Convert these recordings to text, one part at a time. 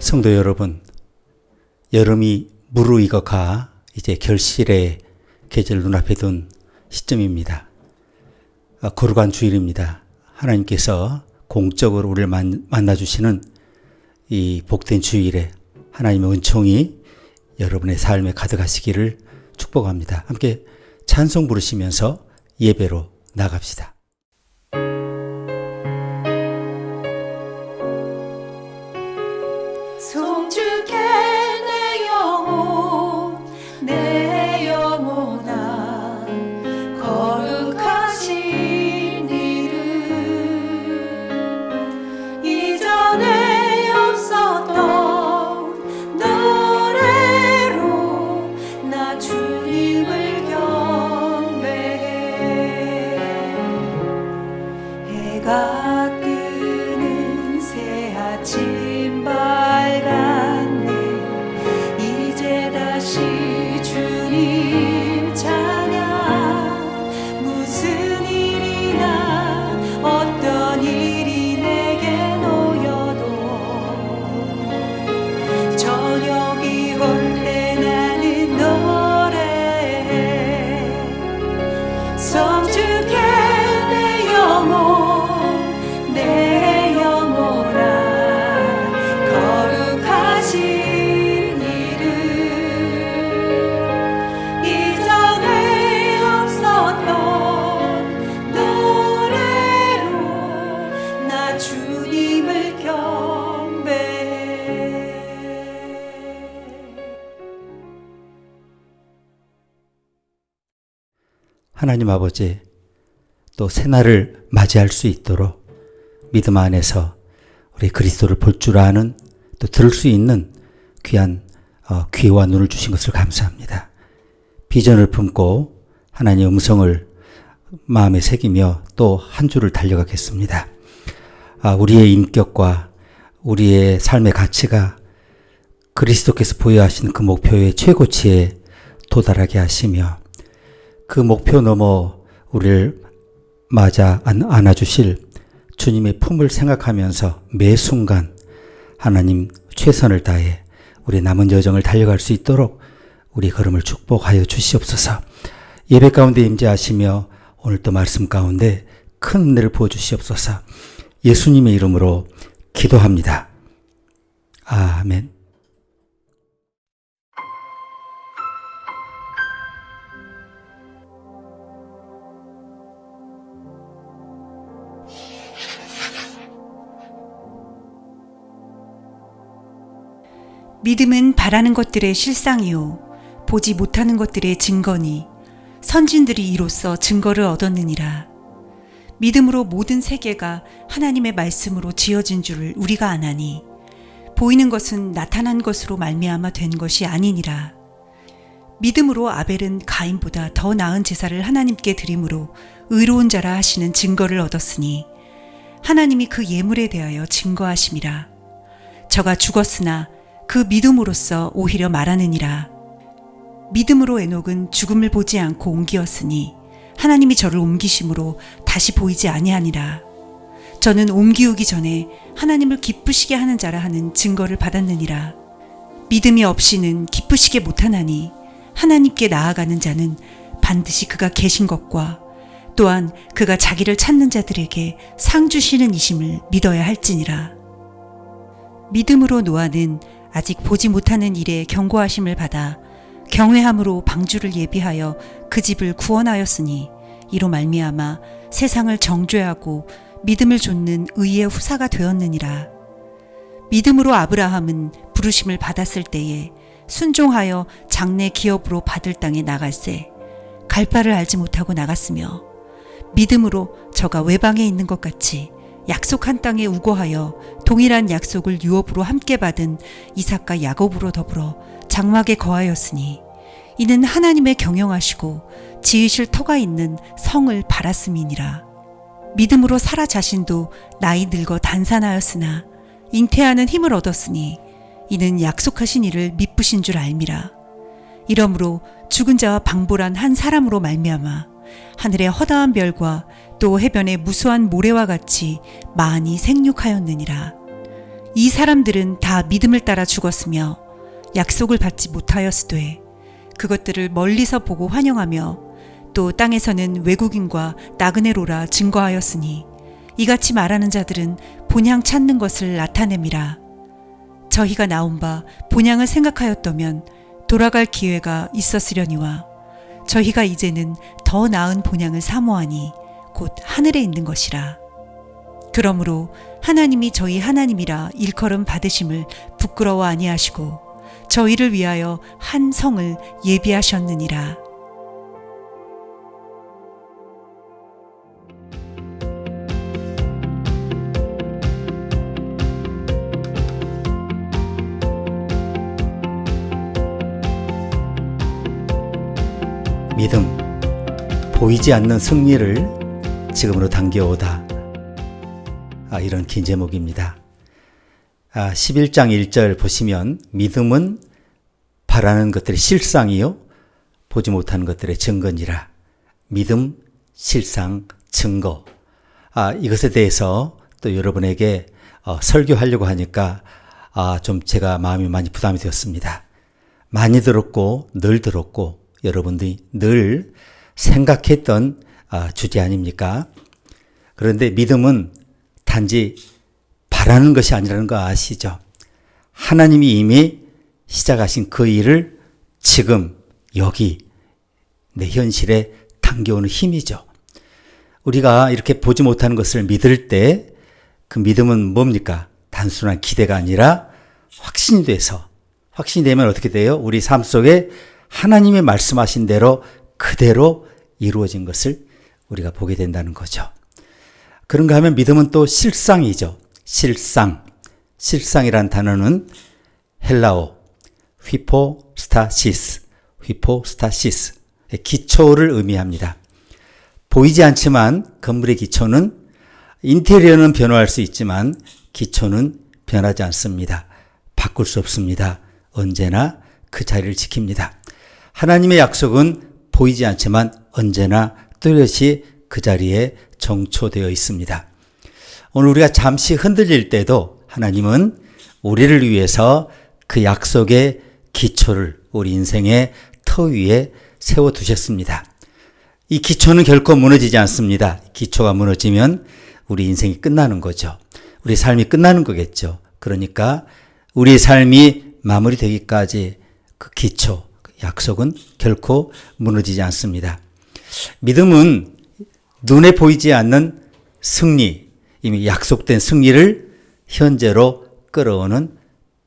성도 여러분, 여름이 무르익어 가 이제 결실의 계절 눈앞에 둔 시점입니다. 거룩한 주일입니다. 하나님께서 공적으로 우리를 만나주시는 이 복된 주일에 하나님의 은총이 여러분의 삶에 가득하시기를 축복합니다. 함께 찬송 부르시면서 예배로 나갑시다. 송축해 내 영혼 내 영혼아 거룩하신 이름 이전에 없었던 노래로 나 주님을 경배해 해가 뜨는 새 아침 밝았네 이제 다시 주님 찬양 무슨 일이나 어떤 일이 내게 놓여도 저녁이 올 때 나는 노래해 성축해 내 영혼 내 영혼아 거룩하신 이름 이전에 없었던 노래로 나 주님을 경배해. 하나님 아버지, 또 새날을 맞이할 수 있도록 믿음 안에서 우리 그리스도를 볼 줄 아는, 또 들을 수 있는 귀한 귀와 눈을 주신 것을 감사합니다. 비전을 품고 하나님의 음성을 마음에 새기며 또 한 주를 달려가겠습니다. 우리의 인격과 우리의 삶의 가치가 그리스도께서 부여하신 그 목표의 최고치에 도달하게 하시며 그 목표 넘어 우리를 맞아 안아주실 주님의 품을 생각하면서 매 순간 하나님 최선을 다해 우리 남은 여정을 달려갈 수 있도록 우리 걸음을 축복하여 주시옵소서. 예배 가운데 임재하시며 오늘도 말씀 가운데 큰 은혜를 부어주시옵소서. 예수님의 이름으로 기도합니다. 아멘. 믿음은 바라는 것들의 실상이요 보지 못하는 것들의 증거니 선진들이 이로써 증거를 얻었느니라. 믿음으로 모든 세계가 하나님의 말씀으로 지어진 줄을 우리가 아나니 보이는 것은 나타난 것으로 말미암아 된 것이 아니니라. 믿음으로 아벨은 가인보다 더 나은 제사를 하나님께 드림으로 의로운 자라 하시는 증거를 얻었으니 하나님이 그 예물에 대하여 증거하심이라. 저가 죽었으나 그 믿음으로써 오히려 말하느니라. 믿음으로 에녹은 죽음을 보지 않고 옮기었으니 하나님이 저를 옮기심으로 다시 보이지 아니하니라. 저는 옮기우기 전에 하나님을 기쁘시게 하는 자라 하는 증거를 받았느니라. 믿음이 없이는 기쁘시게 못하나니 하나님께 나아가는 자는 반드시 그가 계신 것과 또한 그가 자기를 찾는 자들에게 상 주시는 이심을 믿어야 할지니라. 믿음으로 노아는 아직 보지 못하는 일에 경고하심을 받아 경외함으로 방주를 예비하여 그 집을 구원하였으니 이로 말미암아 세상을 정죄하고 믿음을 좇는 의의 후사가 되었느니라. 믿음으로 아브라함은 부르심을 받았을 때에 순종하여 장래 기업으로 받을 땅에 나갈새 갈 바를 알지 못하고 나갔으며 믿음으로 저가 외방에 있는 것 같이 약속한 땅에 우거하여 동일한 약속을 유업으로 함께 받은 이삭과 야곱으로 더불어 장막에 거하였으니 이는 하나님의 경영하시고 지으실 터가 있는 성을 바랐음이니라. 믿음으로 사라 자신도 나이 늙어 단산하였으나 잉태하는 힘을 얻었으니 이는 약속하신 이를 미쁘신 줄 알미라. 이러므로 죽은 자와 방불한 한 사람으로 말미암아 하늘의 허다한 별과 또 해변의 무수한 모래와 같이 많이 생육하였느니라. 이 사람들은 다 믿음을 따라 죽었으며 약속을 받지 못하였으되 그것들을 멀리서 보고 환영하며 또 땅에서는 외국인과 나그네로라 증거하였으니 이같이 말하는 자들은 본향 찾는 것을 나타냄이라. 저희가 나온 바 본향을 생각하였다면 돌아갈 기회가 있었으려니와 저희가 이제는 더 나은 본향을 사모하니 곧 하늘에 있는 것이라. 그러므로 하나님이 저희 하나님이라 일컬음 받으심을 부끄러워 아니하시고 저희를 위하여 한 성을 예비하셨느니라. 믿음, 보이지 않는 승리를 지금으로 당겨오다. 이런 긴 제목입니다. 11장 1절 보시면 믿음은 바라는 것들의 실상이요 보지 못하는 것들의 증거니라. 믿음, 실상, 증거. 이것에 대해서 또 여러분에게 설교하려고 하니까 좀 제가 마음이 많이 부담이 되었습니다. 많이 들었고 늘 들었고 여러분들이 늘 생각했던 주제 아닙니까? 그런데 믿음은 단지 바라는 것이 아니라는 거 아시죠? 하나님이 이미 시작하신 그 일을 지금 여기 내 현실에 당겨오는 힘이죠. 우리가 이렇게 보지 못하는 것을 믿을 때 그 믿음은 뭡니까? 단순한 기대가 아니라 확신이 돼서, 확신이 되면 어떻게 돼요? 우리 삶 속에 하나님의 말씀하신 대로 그대로 이루어진 것을 우리가 보게 된다는 거죠. 그런가 하면 믿음은 또 실상이죠. 실상. 실상이란 단어는 헬라어 휘포스타시스, 기초를 의미합니다. 보이지 않지만 건물의 기초는 인테리어는 변화할 수 있지만 기초는 변하지 않습니다. 바꿀 수 없습니다. 언제나 그 자리를 지킵니다. 하나님의 약속은 보이지 않지만 언제나 뚜렷이 그 자리에 정초되어 있습니다. 오늘 우리가 잠시 흔들릴 때도 하나님은 우리를 위해서 그 약속의 기초를 우리 인생의 터 위에 세워두셨습니다. 이 기초는 결코 무너지지 않습니다. 기초가 무너지면 우리 인생이 끝나는 거죠. 우리 삶이 끝나는 거겠죠. 그러니까 우리 삶이 마무리되기까지 그 기초, 그 약속은 결코 무너지지 않습니다. 믿음은 눈에 보이지 않는 승리, 이미 약속된 승리를 현재로 끌어오는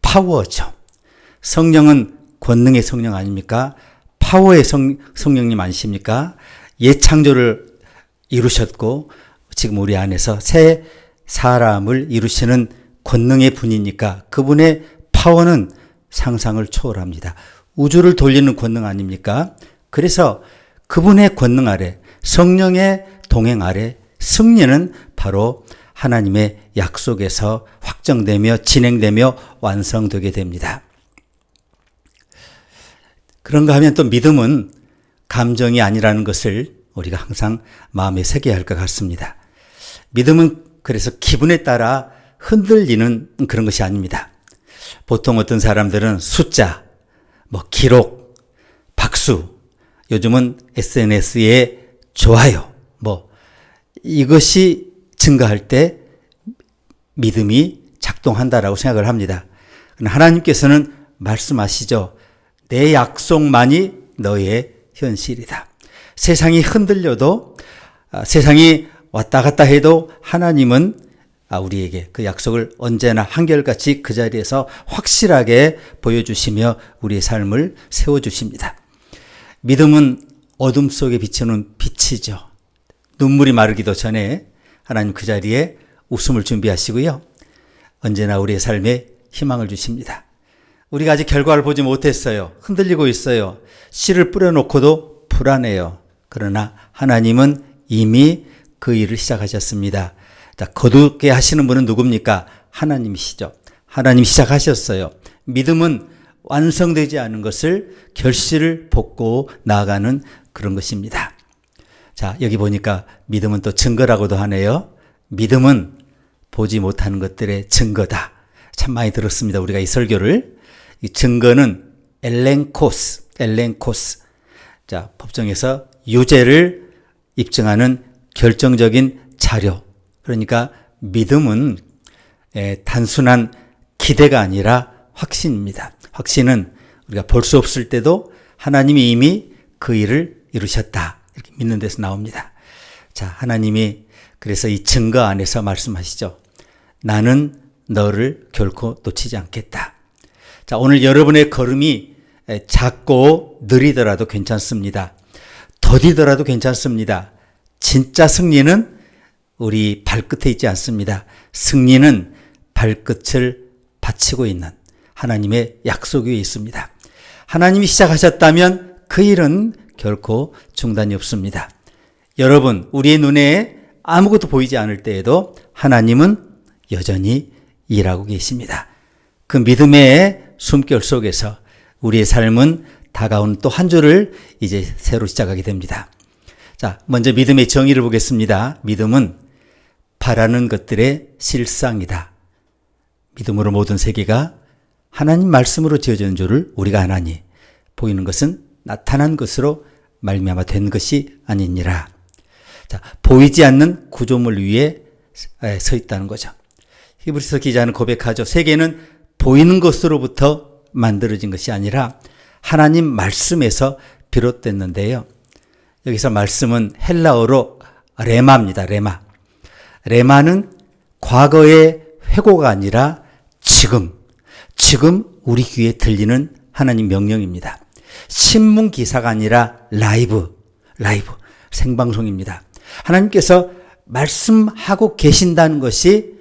파워죠. 성령은 권능의 성령 아닙니까? 파워의 성령님 아니십니까? 예창조를 이루셨고 지금 우리 안에서 새 사람을 이루시는 권능의 분이니까 그분의 파워는 상상을 초월합니다. 우주를 돌리는 권능 아닙니까? 그래서 그분의 권능 아래, 성령의 동행 아래 승리는 바로 하나님의 약속에서 확정되며 진행되며 완성되게 됩니다. 그런가 하면 또 믿음은 감정이 아니라는 것을 우리가 항상 마음에 새겨야 할 것 같습니다. 믿음은 그래서 기분에 따라 흔들리는 그런 것이 아닙니다. 보통 어떤 사람들은 숫자, 기록, 박수, 요즘은 SNS에 좋아요, 이것이 증가할 때 믿음이 작동한다라고 생각을 합니다. 하나님께서는 말씀하시죠. 내 약속만이 너의 현실이다. 세상이 흔들려도 세상이 왔다 갔다 해도 하나님은 우리에게 그 약속을 언제나 한결같이 그 자리에서 확실하게 보여주시며 우리의 삶을 세워주십니다. 믿음은 어둠 속에 비치는 빛이죠. 눈물이 마르기도 전에 하나님 그 자리에 웃음을 준비하시고요. 언제나 우리의 삶에 희망을 주십니다. 우리가 아직 결과를 보지 못했어요. 흔들리고 있어요. 씨를 뿌려놓고도 불안해요. 그러나 하나님은 이미 그 일을 시작하셨습니다. 거두게 하시는 분은 누굽니까? 하나님이시죠. 하나님 시작하셨어요. 믿음은 완성되지 않은 것을 결실을 볶고 나아가는 그런 것입니다. 자, 여기 보니까 믿음은 또 증거라고도 하네요. 믿음은 보지 못하는 것들의 증거다. 참 많이 들었습니다. 우리가 이 설교를. 이 증거는 엘렌코스. 자, 법정에서 유죄를 입증하는 결정적인 자료. 그러니까 믿음은 단순한 기대가 아니라 확신입니다. 확신은 우리가 볼 수 없을 때도 하나님이 이미 그 일을 이루셨다. 이렇게 믿는 데서 나옵니다. 자, 하나님이 그래서 이 증거 안에서 말씀하시죠. 나는 너를 결코 놓치지 않겠다. 자, 오늘 여러분의 걸음이 작고 느리더라도 괜찮습니다. 더디더라도 괜찮습니다. 진짜 승리는 우리 발끝에 있지 않습니다. 승리는 발끝을 받치고 있는 하나님의 약속 위에 있습니다. 하나님이 시작하셨다면 그 일은 결코 중단이 없습니다. 여러분, 우리의 눈에 아무것도 보이지 않을 때에도 하나님은 여전히 일하고 계십니다. 그 믿음의 숨결 속에서 우리의 삶은 다가온 또 한 주를 이제 새로 시작하게 됩니다. 자, 먼저 믿음의 정의를 보겠습니다. 믿음은 바라는 것들의 실상이다. 믿음으로 모든 세계가 하나님 말씀으로 지어진 줄을 우리가 아나니 보이는 것은 나타난 것으로 말미암아 된 것이 아니니라. 자, 보이지 않는 구조물 위에 서 있다는 거죠. 히브리서 기자는 고백하죠. 세계는 보이는 것으로부터 만들어진 것이 아니라 하나님 말씀에서 비롯됐는데요. 여기서 말씀은 헬라어로 레마입니다. 레마는 과거의 회고가 아니라 지금 우리 귀에 들리는 하나님 명령입니다. 신문 기사가 아니라 라이브 생방송입니다. 하나님께서 말씀하고 계신다는 것이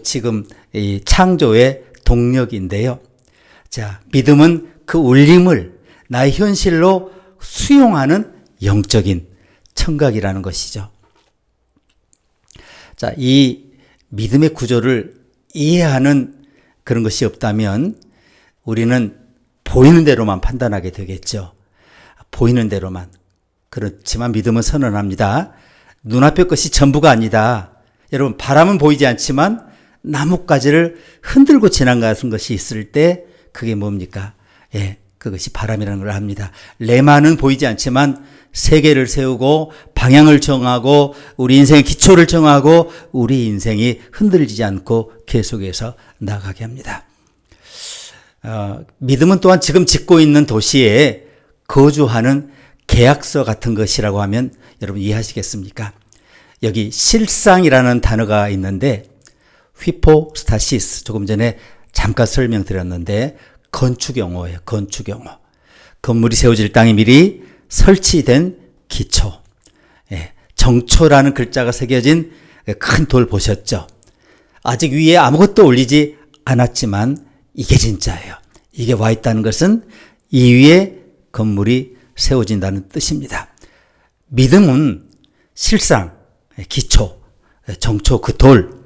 지금 이 창조의 동력인데요. 자, 믿음은 그 울림을 나의 현실로 수용하는 영적인 청각이라는 것이죠. 자, 이 믿음의 구조를 이해하는 그런 것이 없다면 우리는 보이는 대로만 판단하게 되겠죠. 보이는 대로만. 그렇지만 믿음은 선언합니다. 눈앞의 것이 전부가 아니다. 여러분, 바람은 보이지 않지만 나뭇가지를 흔들고 지나가는 것이 있을 때 그게 뭡니까? 그것이 바람이라는 걸 합니다. 레마는 보이지 않지만 세계를 세우고 방향을 정하고 우리 인생의 기초를 정하고 우리 인생이 흔들리지 않고 계속해서 나가게 합니다. 믿음은 또한 지금 짓고 있는 도시에 거주하는 계약서 같은 것이라고 하면 여러분 이해하시겠습니까? 여기 실상이라는 단어가 있는데 휘포스타시스, 조금 전에 잠깐 설명드렸는데 건축용어예요. 건축용어. 건물이 세워질 땅에 미리 설치된 기초. 정초라는 글자가 새겨진 큰 돌 보셨죠? 아직 위에 아무것도 올리지 않았지만 이게 진짜예요. 이게 와 있다는 것은 이 위에 건물이 세워진다는 뜻입니다. 믿음은 실상, 기초, 정초, 그 돌,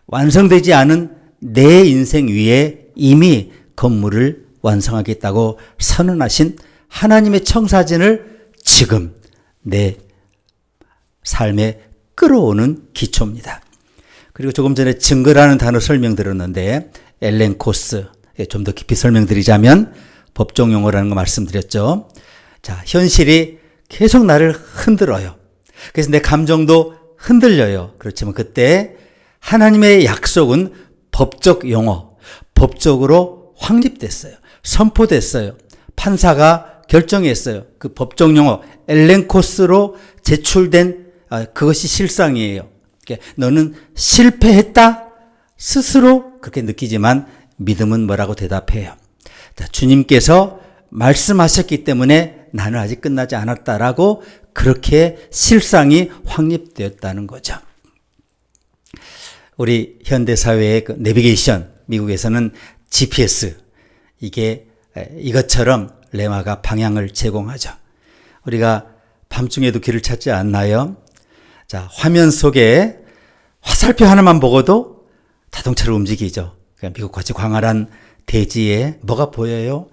완성되지 않은 내 인생 위에 이미 건물을 완성하겠다고 선언하신 하나님의 청사진을 지금 내 삶에 끌어오는 기초입니다. 그리고 조금 전에 증거라는 단어 설명드렸는데 엘렌코스, 좀 더 깊이 설명드리자면 법정 용어라는 거 말씀드렸죠. 자, 현실이 계속 나를 흔들어요. 그래서 내 감정도 흔들려요. 그렇지만 그때 하나님의 약속은 법적 용어, 법적으로 확립됐어요. 선포됐어요. 판사가 결정했어요. 그 법정 용어 엘렌코스로 제출된 그것이 실상이에요. 너는 실패했다 스스로 그렇게 느끼지만 믿음은 뭐라고 대답해요. 자, 주님께서 말씀하셨기 때문에 나는 아직 끝나지 않았다라고 그렇게 실상이 확립되었다는 거죠. 우리 현대사회의 그 내비게이션, 미국에서는 GPS, 이것처럼 레마가 방향을 제공하죠. 우리가 밤중에도 길을 찾지 않나요? 자, 화면 속에 화살표 하나만 보고도 자동차로 움직이죠. 그러니까 미국같이 광활한 대지에 뭐가 보여요?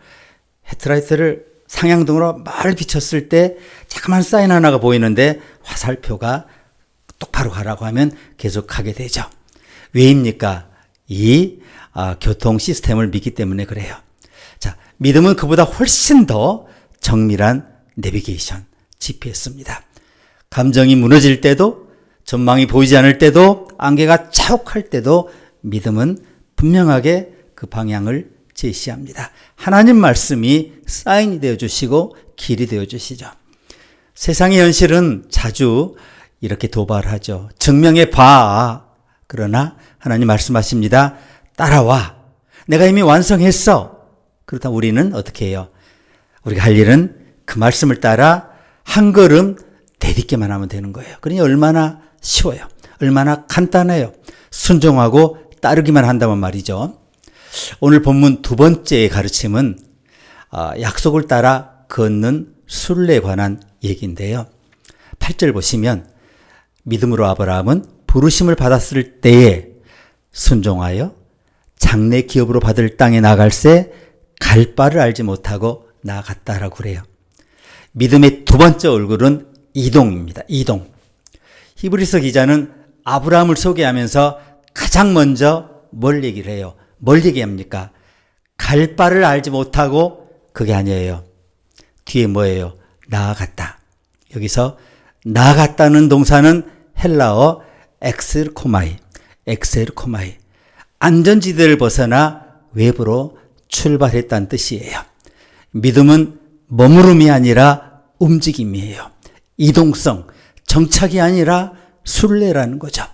헤드라이트를 상향등으로 말을 비쳤을 때 자그마한 사인 하나가 보이는데 화살표가 똑바로 가라고 하면 계속 가게 되죠. 왜입니까? 이 교통 시스템을 믿기 때문에 그래요. 자, 믿음은 그보다 훨씬 더 정밀한 내비게이션, GPS입니다. 감정이 무너질 때도, 전망이 보이지 않을 때도, 안개가 자욱할 때도 믿음은 분명하게 그 방향을 제시합니다. 하나님 말씀이 사인이 되어주시고 길이 되어주시죠. 세상의 현실은 자주 이렇게 도발하죠. 증명해 봐. 그러나 하나님 말씀하십니다. 따라와. 내가 이미 완성했어. 그렇다면 우리는 어떻게 해요? 우리가 할 일은 그 말씀을 따라 한 걸음 내딛기만 하면 되는 거예요. 그러니 얼마나 쉬워요. 얼마나 간단해요. 순종하고 따르기만 한다면 말이죠. 오늘 본문 두 번째의 가르침은 약속을 따라 걷는 순례에 관한 얘기인데요. 8절 보시면 믿음으로 아브라함은 부르심을 받았을 때에 순종하여 장래 기업으로 받을 땅에 나갈새 갈 바를 알지 못하고 나아갔다라고 그래요. 믿음의 두 번째 얼굴은 이동입니다. 이동. 히브리서 기자는 아브라함을 소개하면서 가장 먼저 뭘 얘기를 해요? 뭘 얘기합니까? 갈 바를 알지 못하고 그게 아니에요. 뒤에 뭐예요? 나아갔다. 여기서 나아갔다는 동사는 헬라어 엑셀코마이. 안전지대를 벗어나 외부로 출발했다는 뜻이에요. 믿음은 머무름이 아니라 움직임이에요. 이동성, 정착이 아니라 순례라는 거죠.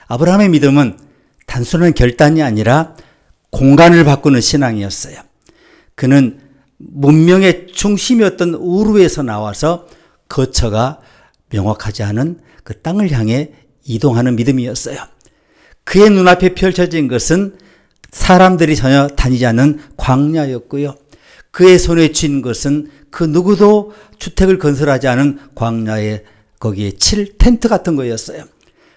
아브라함의 믿음은 단순한 결단이 아니라 공간을 바꾸는 신앙이었어요. 그는 문명의 중심이었던 우르에서 나와서 거처가 명확하지 않은 그 땅을 향해 이동하는 믿음이었어요. 그의 눈앞에 펼쳐진 것은 사람들이 전혀 다니지 않는 광야였고요. 그의 손에 쥔 것은 그 누구도 주택을 건설하지 않은 광야에 거기에 칠 텐트 같은 거였어요.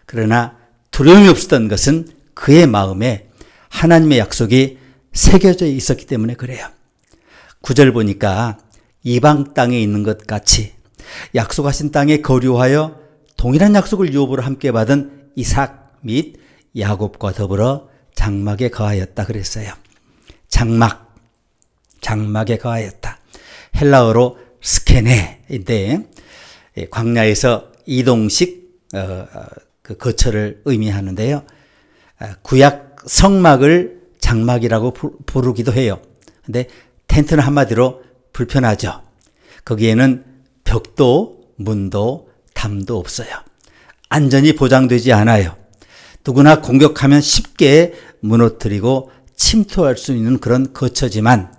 그러나 두려움이 없었던 것은 그의 마음에 하나님의 약속이 새겨져 있었기 때문에 그래요. 9절 보니까 이방 땅에 있는 것 같이 약속하신 땅에 거류하여 동일한 약속을 유업으로 함께 받은 이삭 및 야곱과 더불어 장막에 거하였다 그랬어요. 장막에 거하였다. 헬라어로 스케네인데 광야에서 이동식 그 거처를 의미하는데요. 구약 성막을 장막이라고 부르기도 해요. 근데 텐트는 한마디로 불편하죠. 거기에는 벽도 문도 담도 없어요. 안전이 보장되지 않아요. 누구나 공격하면 쉽게 무너뜨리고 침투할 수 있는 그런 거처지만,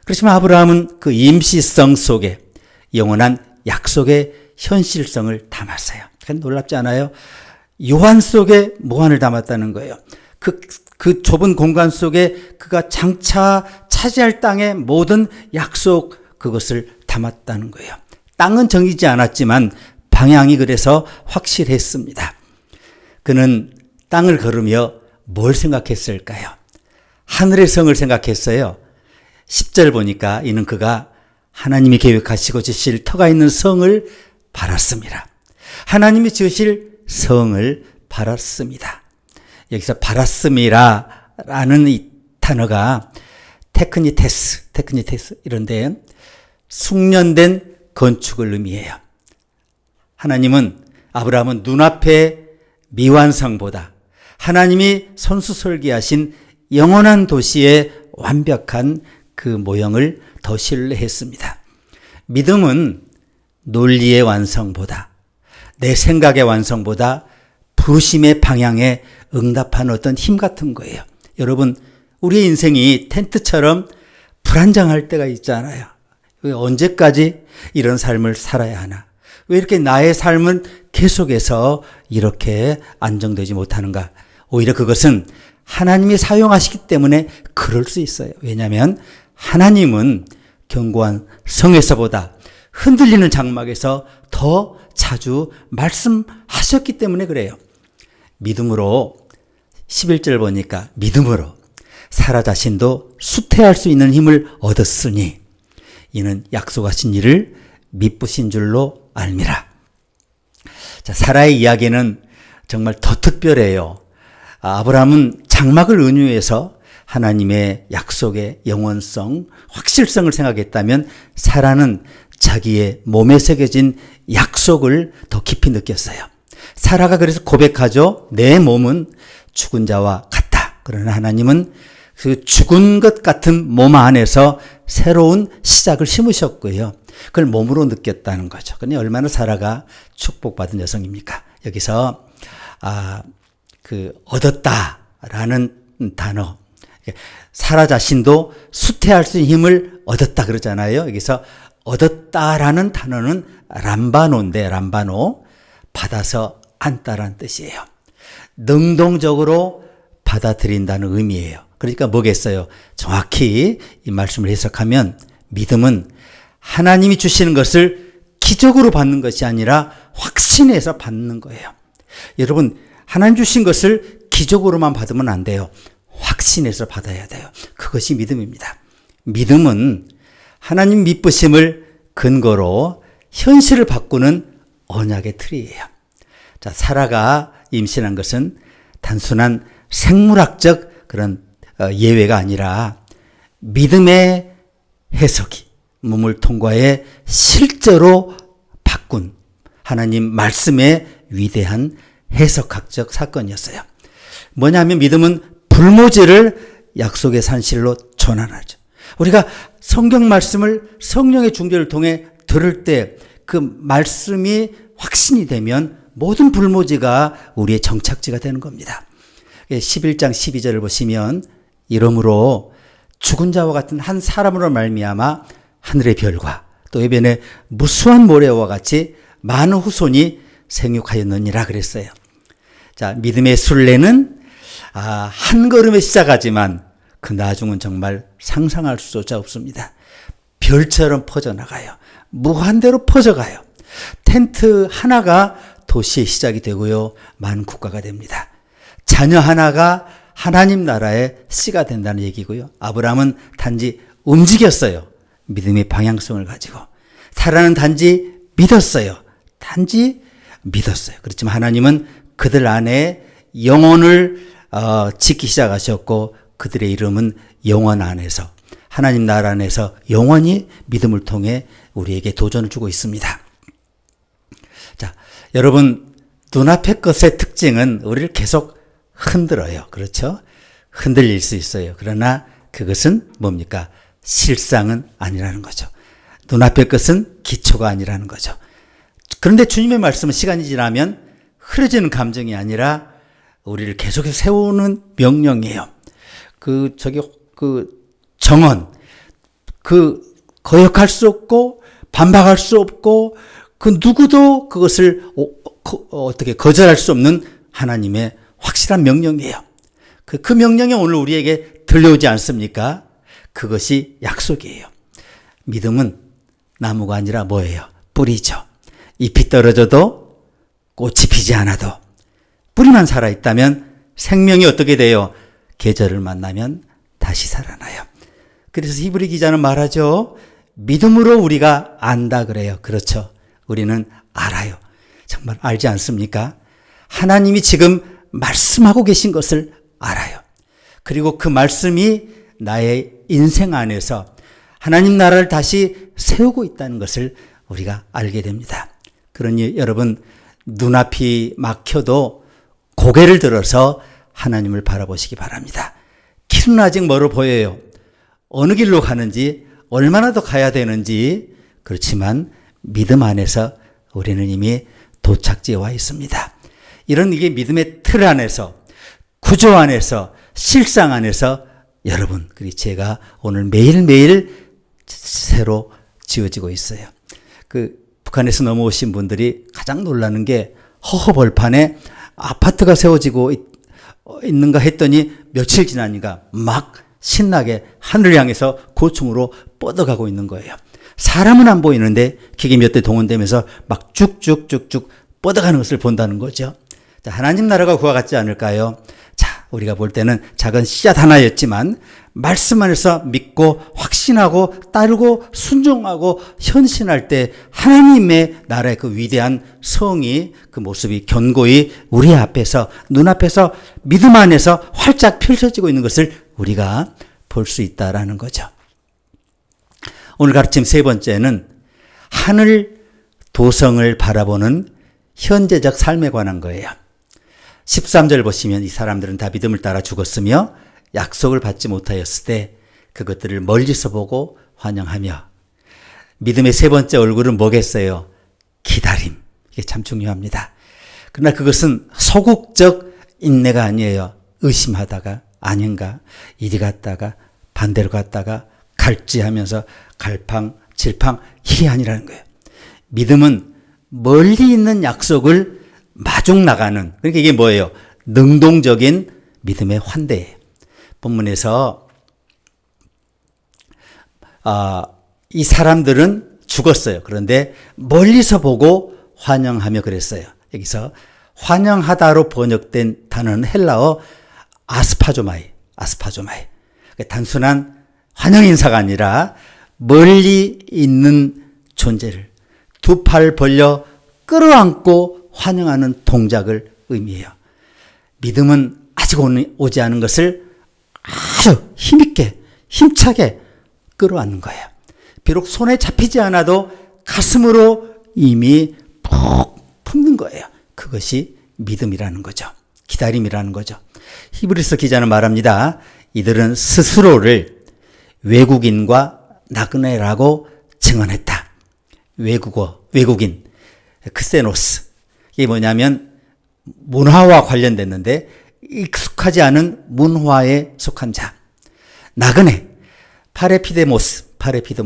그렇지만 아브라함은 그 임시성 속에 영원한 약속의 현실성을 담았어요. 놀랍지 않아요? 요한 속에 무한을 담았다는 거예요. 그 좁은 공간 속에 그가 장차 차지할 땅의 모든 약속, 그것을 담았다는 거예요. 땅은 정해지지 않았지만 방향이 그래서 확실했습니다. 그는 땅을 걸으며 뭘 생각했을까요? 하늘의 성을 생각했어요. 10절 보니까 이는 그가 하나님이 계획하시고 지실 터가 있는 성을 바랐습니다. 하나님이 지으실 성을 바랐습니다. 여기서 바랐음이라는 이 단어가 테크니테스 이런데 숙련된 건축을 의미해요. 아브라함은 눈앞의 미완성보다 하나님이 손수 설계하신 영원한 도시의 완벽한 그 모형을 더 신뢰했습니다. 믿음은 논리의 완성보다, 내 생각의 완성보다 부르심의 방향에 응답하는 어떤 힘 같은 거예요. 여러분, 우리의 인생이 텐트처럼 불안정할 때가 있잖아요. 왜 언제까지 이런 삶을 살아야 하나? 왜 이렇게 나의 삶은 계속해서 이렇게 안정되지 못하는가? 오히려 그것은 하나님이 사용하시기 때문에 그럴 수 있어요. 왜냐하면 하나님은 견고한 성에서보다 흔들리는 장막에서 더 자주 말씀하셨기 때문에 그래요. 믿음으로 11절 보니까 믿음으로 사라 자신도 수태할 수 있는 힘을 얻었으니 이는 약속하신 일을 미쁘신 줄로 알미라. 자, 사라의 이야기는 정말 더 특별해요. 아브라함은 장막을 은유해서 하나님의 약속의 영원성, 확실성을 생각했다면 사라는 자기의 몸에 새겨진 약속을 더 깊이 느꼈어요. 사라가 그래서 고백하죠. 내 몸은 죽은 자와 같다. 그러나 하나님은 그 죽은 것 같은 몸 안에서 새로운 시작을 심으셨고요. 그걸 몸으로 느꼈다는 거죠. 그러니 얼마나 사라가 축복받은 여성입니까? 여기서 얻었다라는 단어, 사라 자신도 수태할 수 있는 힘을 얻었다 그러잖아요. 여기서 얻었다라는 단어는 람바노인데, 람바노, 받아서 안다라는 뜻이에요. 능동적으로 받아들인다는 의미예요. 그러니까 뭐겠어요? 정확히 이 말씀을 해석하면 믿음은 하나님이 주시는 것을 기적으로 받는 것이 아니라 확신해서 받는 거예요. 여러분, 하나님 주신 것을 기적으로만 받으면 안 돼요. 확신해서 받아야 돼요. 그것이 믿음입니다. 믿음은 하나님 믿으심을 근거로 현실을 바꾸는 언약의 틀이에요. 자, 사라가 임신한 것은 단순한 생물학적 그런 예외가 아니라 믿음의 해석이 몸을 통과해 실제로 바꾼 하나님 말씀의 위대한 해석학적 사건이었어요. 뭐냐면 믿음은 불모지를 약속의 산실로 전환하죠. 우리가 성경 말씀을 성령의 중재를 통해 들을 때 그 말씀이 확신이 되면 모든 불모지가 우리의 정착지가 되는 겁니다. 11장 12절을 보시면 이러므로 죽은 자와 같은 한 사람으로 말미암아 하늘의 별과 또 해변의 무수한 모래와 같이 많은 후손이 생육하였느니라 그랬어요. 자, 믿음의 순례는 한 걸음에 시작하지만 그 나중은 정말 상상할 수조차 없습니다. 별처럼 퍼져나가요. 무한대로 퍼져가요. 텐트 하나가 도시의 시작이 되고요. 많은 국가가 됩니다. 자녀 하나가 하나님 나라의 씨가 된다는 얘기고요. 아브라함은 단지 움직였어요. 믿음의 방향성을 가지고. 사라는 단지 믿었어요. 단지 믿었어요. 그렇지만 하나님은 그들 안에 영혼을 짓기 시작하셨고 그들의 이름은 영원 안에서 하나님 나라 안에서 영원히 믿음을 통해 우리에게 도전을 주고 있습니다. 자, 여러분 눈앞의 것의 특징은 우리를 계속 흔들어요. 그렇죠? 흔들릴 수 있어요. 그러나 그것은 뭡니까? 실상은 아니라는 거죠. 눈앞의 것은 기초가 아니라는 거죠. 그런데 주님의 말씀은 시간이 지나면 흐려지는 감정이 아니라 우리를 계속해서 세우는 명령이에요. 정언, 거역할 수 없고, 반박할 수 없고, 누구도 그것을 어떻게 거절할 수 없는 하나님의 확실한 명령이에요. 그 명령이 오늘 우리에게 들려오지 않습니까? 그것이 약속이에요. 믿음은 나무가 아니라 뭐예요? 뿌리죠. 잎이 떨어져도 꽃이 피지 않아도 뿌리만 살아있다면 생명이 어떻게 돼요? 계절을 만나면 다시 살아나요. 그래서 히브리 기자는 말하죠. 믿음으로 우리가 안다 그래요. 그렇죠. 우리는 알아요. 정말 알지 않습니까? 하나님이 지금 말씀하고 계신 것을 알아요. 그리고 그 말씀이 나의 인생 안에서 하나님 나라를 다시 세우고 있다는 것을 우리가 알게 됩니다. 그러니 여러분 눈앞이 막혀도 고개를 들어서 하나님을 바라보시기 바랍니다. 길은 아직 멀어 보여요. 어느 길로 가는지 얼마나 더 가야 되는지 그렇지만 믿음 안에서 우리는 이미 도착지에 와 있습니다. 이런 이게 믿음의 틀 안에서 구조 안에서 실상 안에서 여러분 그리고 제가 오늘 매일매일 새로 지어지고 있어요. 북한에서 넘어오신 분들이 가장 놀라는 게 허허벌판에 아파트가 세워지고 있는가 했더니 며칠 지나니까 막 신나게 하늘을 향해서 고층으로 뻗어가고 있는 거예요. 사람은 안 보이는데 기계 몇 대 동원되면서 막 쭉쭉쭉쭉 뻗어가는 것을 본다는 거죠. 자, 하나님 나라가 그와 같지 않을까요? 자, 우리가 볼 때는 작은 씨앗 하나였지만 말씀 안에서 믿고 확신하고 따르고 순종하고 헌신할 때 하나님의 나라의 그 위대한 성이 그 모습이 견고히 우리 앞에서 눈앞에서 믿음 안에서 활짝 펼쳐지고 있는 것을 우리가 볼 수 있다라는 거죠. 오늘 가르침 세 번째는 하늘 도성을 바라보는 현재적 삶에 관한 거예요. 13절 보시면 이 사람들은 다 믿음을 따라 죽었으며 약속을 받지 못하였을 때 그것들을 멀리서 보고 환영하며, 믿음의 세 번째 얼굴은 뭐겠어요? 기다림. 이게 참 중요합니다. 그러나 그것은 소극적 인내가 아니에요. 의심하다가 아닌가, 이리 갔다가 반대로 갔다가 갈지 하면서 갈팡질팡, 이게 아니라는 거예요. 믿음은 멀리 있는 약속을 마중 나가는, 그러니까 이게 뭐예요? 능동적인 믿음의 환대예요. 본문에서 이 사람들은 죽었어요. 그런데 멀리서 보고 환영하며 그랬어요. 여기서 환영하다로 번역된 단어는 헬라어 아스파조마이. 단순한 환영 인사가 아니라 멀리 있는 존재를 두 팔 벌려 끌어안고 환영하는 동작을 의미해요. 믿음은 아직 오지 않은 것을 아주 힘있게, 힘차게 끌어안는 거예요. 비록 손에 잡히지 않아도 가슴으로 이미 푹 품는 거예요. 그것이 믿음이라는 거죠. 기다림이라는 거죠. 히브리서 기자는 말합니다. 이들은 스스로를 외국인과 나그네라고 증언했다. 외국인, 크세노스. 이게 뭐냐면 문화와 관련됐는데 익숙하지 않은 문화에 속한 자. 나그네, 파레피데모스,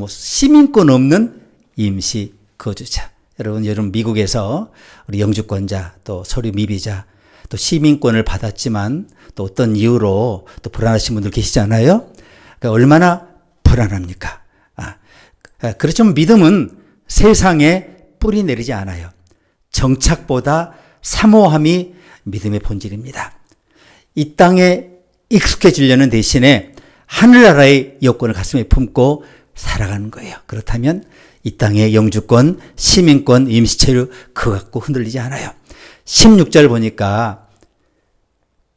시민권 없는 임시 거주자. 여러분 미국에서 우리 영주권자, 또 서류 미비자, 또 시민권을 받았지만 또 어떤 이유로 또 불안하신 분들 계시잖아요. 그러니까 얼마나 불안합니까? 그렇지만 믿음은 세상에 뿌리 내리지 않아요. 정착보다 사모함이 믿음의 본질입니다. 이 땅에 익숙해지려는 대신에 하늘나라의 여권을 가슴에 품고 살아가는 거예요. 그렇다면 이 땅의 영주권, 시민권, 임시체류 그거 갖고 흔들리지 않아요. 16절 보니까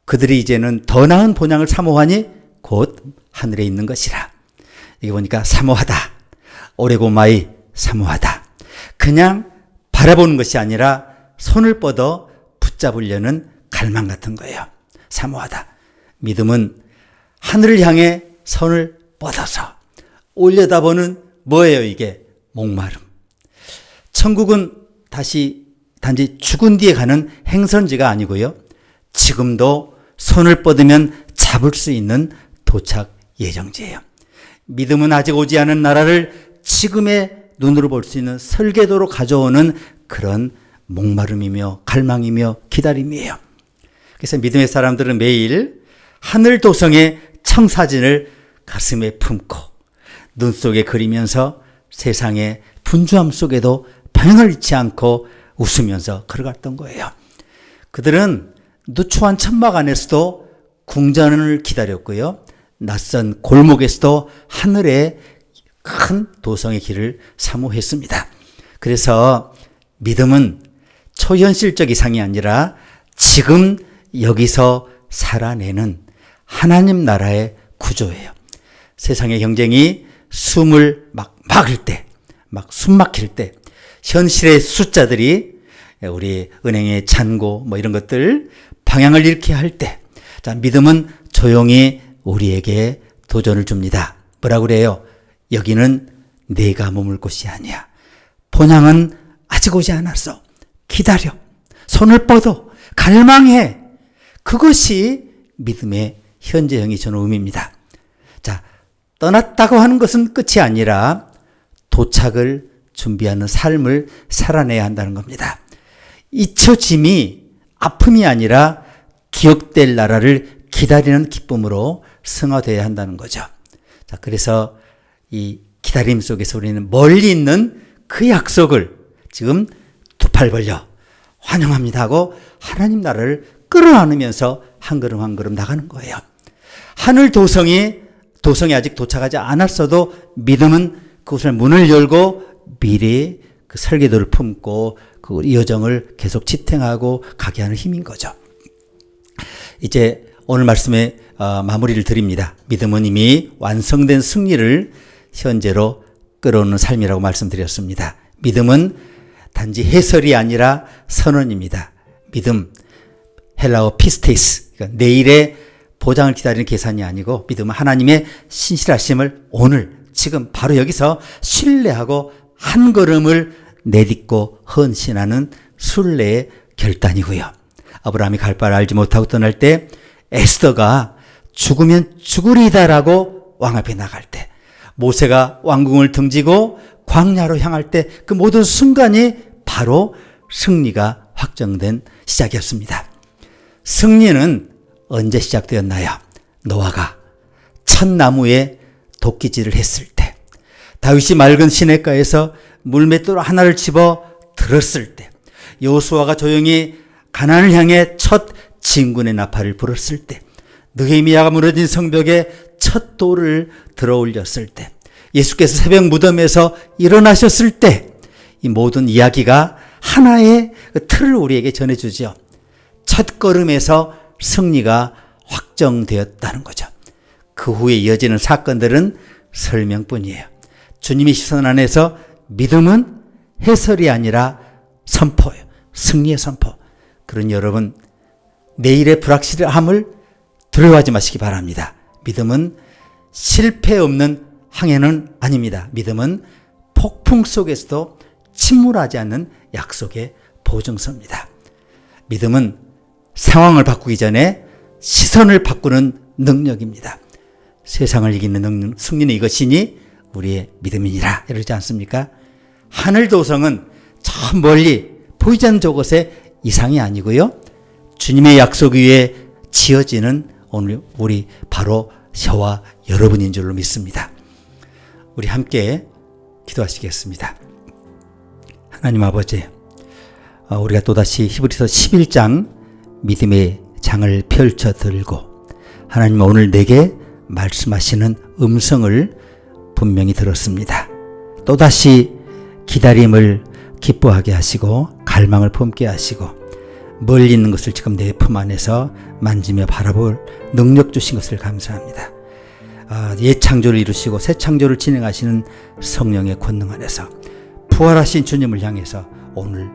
그들이 이제는 더 나은 본향을 사모하니 곧 하늘에 있는 것이라. 이게 보니까 사모하다. 오레고마이 사모하다. 그냥 바라보는 것이 아니라 손을 뻗어 붙잡으려는 갈망 같은 거예요. 사모하다. 믿음은 하늘을 향해 손을 뻗어서 올려다보는 뭐예요 이게? 목마름. 천국은 단지 죽은 뒤에 가는 행선지가 아니고요. 지금도 손을 뻗으면 잡을 수 있는 도착 예정지예요. 믿음은 아직 오지 않은 나라를 지금의 눈으로 볼 수 있는 설계도로 가져오는 그런 목마름이며 갈망이며 기다림이에요. 그래서 믿음의 사람들은 매일 하늘 도성의 청사진을 가슴에 품고 눈 속에 그리면서 세상의 분주함 속에도 방향을 잃지 않고 웃으면서 걸어갔던 거예요. 그들은 누추한 천막 안에서도 궁전을 기다렸고요. 낯선 골목에서도 하늘의 큰 도성의 길을 사모했습니다. 그래서 믿음은 초현실적 이상이 아니라 지금 여기서 살아내는 하나님 나라의 구조예요. 세상의 경쟁이 숨을 막을 때, 숨 막힐 때, 현실의 숫자들이 우리 은행의 잔고 이런 것들 방향을 잃게 할 때, 자, 믿음은 조용히 우리에게 도전을 줍니다. 뭐라고 그래요? 여기는 내가 머물 곳이 아니야. 본향은 아직 오지 않았어. 기다려. 손을 뻗어. 갈망해. 그것이 믿음의 현재형이 저는 의미입니다. 자, 떠났다고 하는 것은 끝이 아니라 도착을 준비하는 삶을 살아내야 한다는 겁니다. 잊혀짐이 아픔이 아니라 기억될 나라를 기다리는 기쁨으로 승화되어야 한다는 거죠. 자, 그래서 이 기다림 속에서 우리는 멀리 있는 그 약속을 지금 두 팔 벌려 환영합니다 하고 하나님 나라를 끌어안으면서 한 걸음 한 걸음 나가는 거예요. 하늘 도성이 도성에 아직 도착하지 않았어도 믿음은 그곳에 문을 열고 미래의 그 설계도를 품고 그 여정을 계속 지탱하고 가게 하는 힘인 거죠. 이제 오늘 말씀에 마무리를 드립니다. 믿음은 이미 완성된 승리를 현재로 끌어오는 삶이라고 말씀드렸습니다. 믿음은 단지 해설이 아니라 선언입니다. 믿음, 헬라어 피스테이스, 그러니까 내일의 보장을 기다리는 계산이 아니고 믿음은 하나님의 신실하심을 오늘 지금 바로 여기서 신뢰하고 한 걸음을 내딛고 헌신하는 순례의 결단이고요. 아브라함이 갈 바를 알지 못하고 떠날 때 에스더가 죽으면 죽으리다라고 왕 앞에 나갈 때, 모세가 왕궁을 등지고 광야로 향할 때 그 모든 순간이 바로 승리가 확정된 시작이었습니다. 승리는 언제 시작되었나요? 노아가 첫 나무에 도끼질을 했을 때, 다윗이 맑은 시냇가에서 물맷돌 하나를 집어 들었을 때, 여호수아가 조용히 가나안을 향해 첫 진군의 나팔을 불었을 때, 느헤미야가 무너진 성벽에 첫 돌을 들어 올렸을 때, 예수께서 새벽 무덤에서 일어나셨을 때, 이 모든 이야기가 하나의 틀을 우리에게 전해주죠. 첫 걸음에서 승리가 확정되었다는 거죠. 그 후에 이어지는 사건들은 설명뿐이에요. 주님의 시선 안에서 믿음은 해설이 아니라 선포예요. 승리의 선포. 그런 여러분, 내일의 불확실함을 두려워하지 마시기 바랍니다. 믿음은 실패 없는 항해는 아닙니다. 믿음은 폭풍 속에서도 침몰하지 않는 약속의 보증서입니다. 믿음은 상황을 바꾸기 전에 시선을 바꾸는 능력입니다. 세상을 이기는 능력, 승리는 이것이니 우리의 믿음이니라 이러지 않습니까? 하늘 도성은 저 멀리 보이지 않는 저곳의 이상이 아니고요, 주님의 약속 위에 지어지는 오늘 우리 바로 저와 여러분인 줄로 믿습니다. 우리 함께 기도하시겠습니다. 하나님 아버지, 우리가 또다시 히브리서 11장 믿음의 장을 펼쳐 들고 하나님 오늘 내게 말씀하시는 음성을 분명히 들었습니다. 또다시 기다림을 기뻐하게 하시고 갈망을 품게 하시고 멀리 있는 것을 지금 내 품 안에서 만지며 바라볼 능력 주신 것을 감사합니다. 옛 창조를 이루시고 새 창조를 진행하시는 성령의 권능 안에서 부활하신 주님을 향해서 오늘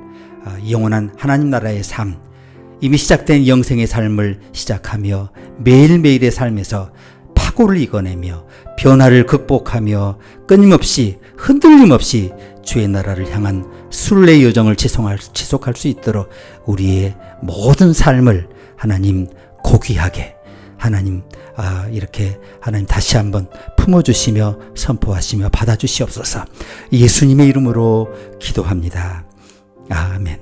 영원한 하나님 나라의 삶, 이미 시작된 영생의 삶을 시작하며 매일매일의 삶에서 파고를 이겨내며 변화를 극복하며 끊임없이 흔들림 없이 주의 나라를 향한 순례의 여정을 지속할 수 있도록 우리의 모든 삶을 하나님 고귀하게 하나님 이렇게 하나님 다시 한번 품어주시며 선포하시며 받아주시옵소서. 예수님의 이름으로 기도합니다. 아멘.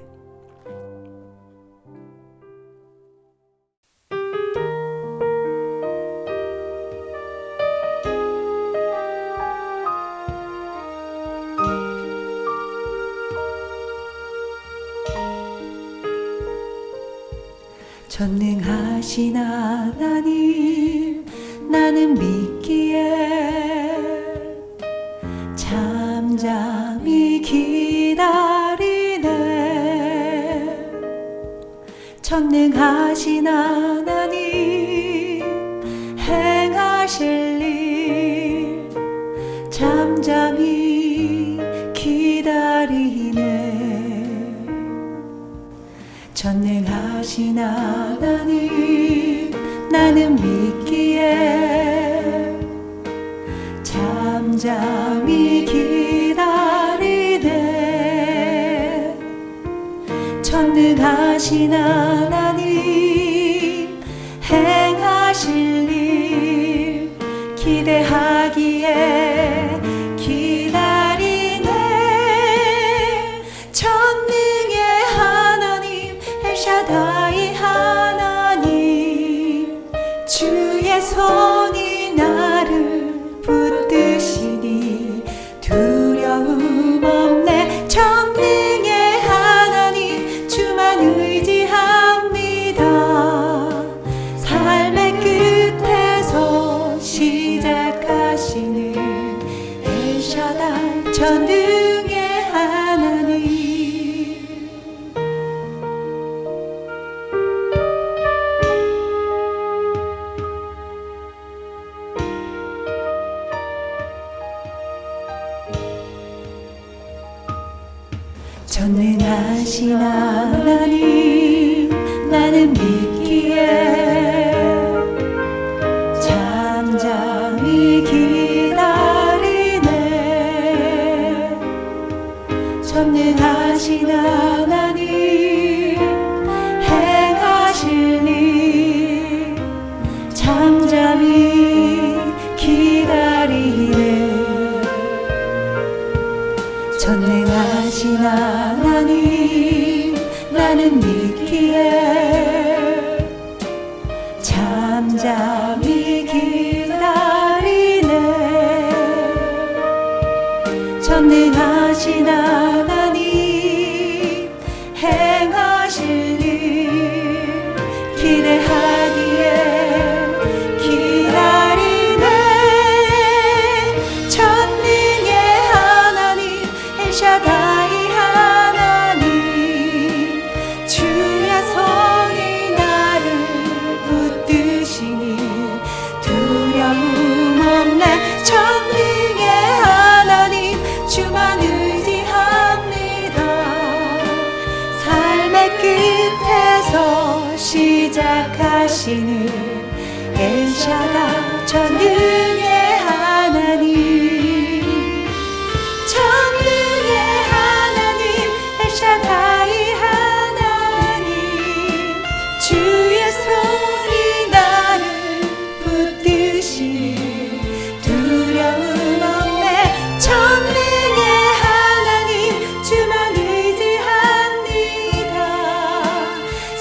전능하신 하나님 나는 믿기에 잠잠히 기다리네. 전능하신 하나님 행하실 일 잠잠히 기다리네. 전능하신 하나님 나는 믿기에 잠잠히 기다리네. 전능하신 하나님 행하실 일 기대하기에 기다리네. 전능의 하나님 엘샤다이 하나님 주의 손이 나를 붙드시니 두려움 없네. 전능의 하나님 주만 의지합니다. 전능하신 하나님 나는 믿기에 잠잠히 기다리네. 전능하신 하나님 행하실 일 잠잠히 기다리네. 전능하신 하나님 나는 믿기에 잠잠히 기다리네. 전능하신 하나님 행하실 일 기대하기에 기다리네. 전능의 하나님 엘샤다이 하나님 주의 손이 나를 붙드시니 두려움 없네. 전능의 하나님 주만 의지합니다. 삶의 끝에서 시작하시는 엘샤다 전능의 하나님. 전능의 하나님 엘샤다이 하나님 주의 손이 나를 붙드시니 두려움 없네. 전능의 하나님 주만 의지합니다.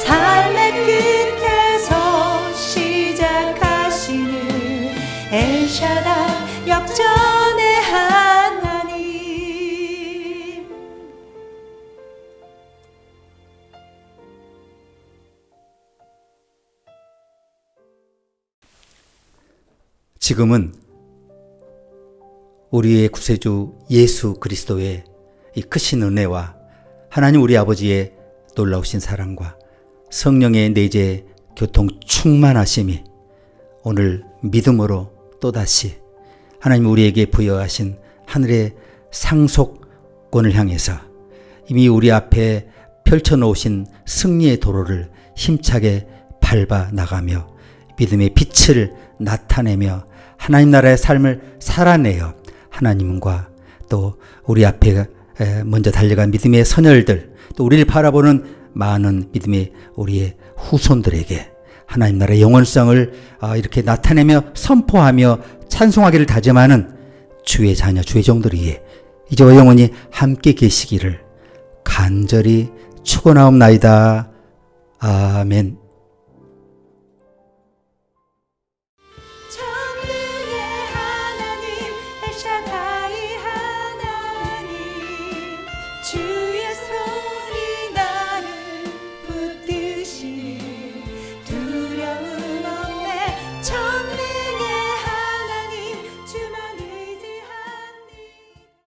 삶의 끝에서 시작하시는 엘샤다 역전의 하나님. 지금은 우리의 구세주 예수 그리스도의 이 크신 은혜와 하나님 우리 아버지의 놀라우신 사랑과 성령의 내재 교통 충만하심이 오늘 믿음으로 또다시 하나님 우리에게 부여하신 하늘의 상속권을 향해서 이미 우리 앞에 펼쳐놓으신 승리의 도로를 힘차게 밟아 나가며 믿음의 빛을 나타내며 하나님 나라의 삶을 살아내어 하나님과 또 우리 앞에 먼저 달려간 믿음의 선열들, 또 우리를 바라보는 많은 믿음의 우리의 후손들에게 하나님 나라의 영원성을 이렇게 나타내며 선포하며 찬송하기를 다짐하는 주의 자녀, 주의 종들이 이제와 영원히 함께 계시기를 간절히 축원하옵나이다. 아멘.